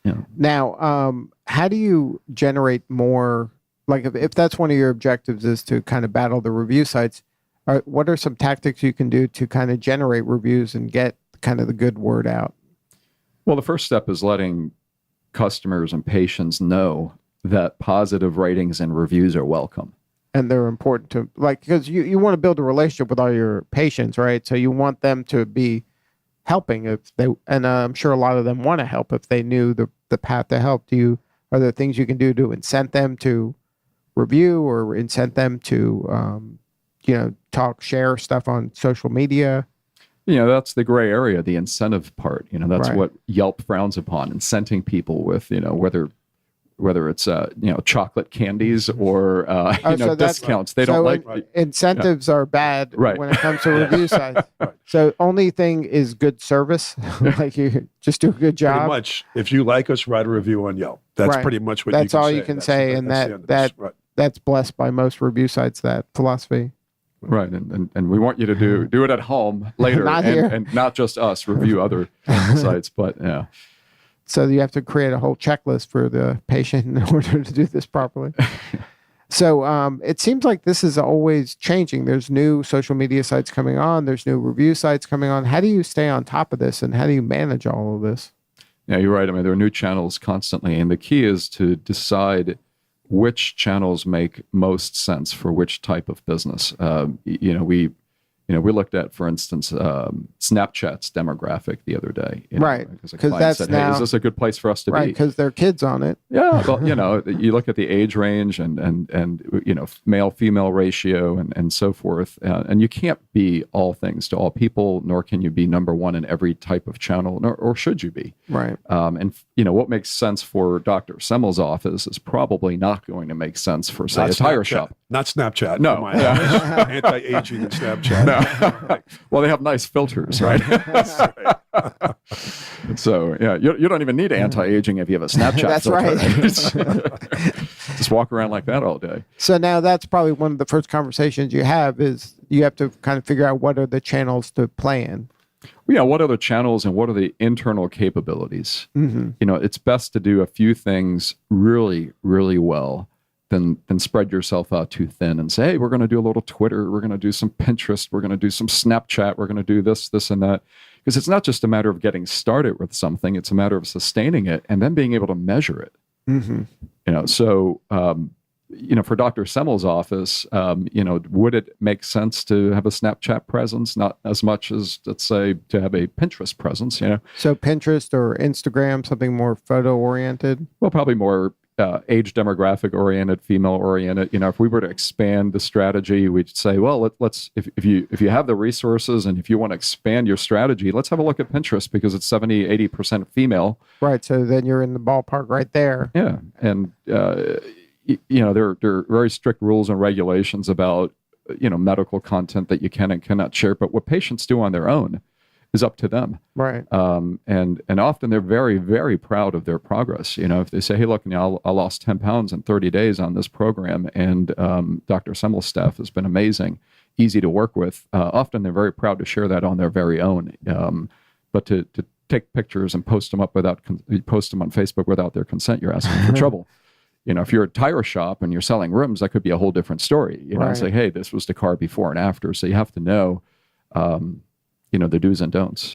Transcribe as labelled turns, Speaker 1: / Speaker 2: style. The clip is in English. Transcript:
Speaker 1: Yeah.
Speaker 2: Now, how do you generate more? Like, if that's one of your objectives is to kind of battle the review sites, what are some tactics you can do to kind of generate reviews and get kind of the good word out?
Speaker 1: Well, the first step is letting customers and patients know that positive ratings and reviews are welcome.
Speaker 2: And they're important to, like, because you want to build a relationship with all your patients, right? So you want them to be helping and I'm sure a lot of them want to help if they knew the path to help. Are there things you can do to incent them to review or incent them to, share stuff on social media?
Speaker 1: That's the gray area, the incentive part. That's
Speaker 2: Right.
Speaker 1: what Yelp frowns upon, incenting people with, whether it's chocolate candies or
Speaker 2: So
Speaker 1: discounts. They don't like
Speaker 2: incentives are bad
Speaker 1: Right.
Speaker 2: when it comes to review sites. So only thing is good service. Like you just do a good job.
Speaker 3: Pretty much, if you like us, write a review on Yelp. That's
Speaker 2: Right.
Speaker 3: pretty much what
Speaker 2: That's
Speaker 3: you can
Speaker 2: all
Speaker 3: say.
Speaker 2: you can
Speaker 3: That's
Speaker 2: say,
Speaker 3: the
Speaker 2: and
Speaker 3: end of this. Right.
Speaker 2: that's blessed by most review sites, that philosophy.
Speaker 1: Right, and we want you to do it at home later,
Speaker 2: Not here.
Speaker 1: and not just us review other sites, but yeah.
Speaker 2: So you have to create a whole checklist for the patient in order to do this properly. So it seems like this is always changing. There's new social media sites coming on. There's new review sites coming on. How do you stay on top of this, and how do you manage all of this?
Speaker 1: Yeah, you're right. I mean, there are new channels constantly, and the key is to decide which channels make most sense for which type of business. We looked at, for instance, Snapchat's demographic the other day.
Speaker 2: Right.
Speaker 1: Because a
Speaker 2: 'Cause
Speaker 1: client
Speaker 2: that's
Speaker 1: said,
Speaker 2: now-
Speaker 1: hey, is this a good place for us to
Speaker 2: Right,
Speaker 1: be?
Speaker 2: because there are kids on it.
Speaker 1: Yeah, well, you look at the age range and male female ratio and so forth, and you can't be all things to all people, nor can you be number one in every type of channel, or should you be?
Speaker 2: Right.
Speaker 1: And what makes sense for Dr. Semel's office is probably not going to make sense for, say,
Speaker 3: Not
Speaker 1: a tire
Speaker 3: Snapchat.
Speaker 1: shop.
Speaker 3: Not Snapchat.
Speaker 1: No.
Speaker 3: For my office. Anti-aging and Snapchat.
Speaker 1: No. Well, they have nice filters, right? So, yeah, you don't even need anti-aging if you have a Snapchat
Speaker 2: That's
Speaker 1: filter.
Speaker 2: right.
Speaker 1: Just walk around like that all day.
Speaker 2: So now that's probably one of the first conversations you have is you have to kind of figure out what are the channels to play in.
Speaker 1: Yeah, what are the channels and what are the internal capabilities?
Speaker 2: Mm-hmm.
Speaker 1: It's best to do a few things really, really well than spread yourself out too thin and say, hey, we're going to do a little Twitter, we're going to do some Pinterest, we're going to do some Snapchat, we're going to do this, and that. Because it's not just a matter of getting started with something, it's a matter of sustaining it and then being able to measure it.
Speaker 2: Mm-hmm.
Speaker 1: So for Dr. Semel's office, would it make sense to have a Snapchat presence? Not as much as, let's say, to have a Pinterest presence,
Speaker 2: So Pinterest or Instagram, something more photo oriented?
Speaker 1: Well, probably more age demographic oriented, female oriented. If we were to expand the strategy, we'd say, well, let's if you have the resources and if you want to expand your strategy, let's have a look at Pinterest because it's 70-80% female.
Speaker 2: Right. So then you're in the ballpark right there.
Speaker 1: Yeah, and there are very strict rules and regulations about medical content that you can and cannot share. But what patients do on their own is up to them.
Speaker 2: Right.
Speaker 1: And often they're very, very proud of their progress. If they say, hey, look, I lost 10 pounds in 30 days on this program, and Dr. Semel's staff has been amazing, easy to work with. Often they're very proud to share that on their very own. But to take pictures and post them on Facebook without their consent, you're asking for trouble. If you're a tire shop and you're selling rims, that could be a whole different story.
Speaker 2: Right.
Speaker 1: Say, hey, this was the car before and after. So you have to know, the do's and don'ts.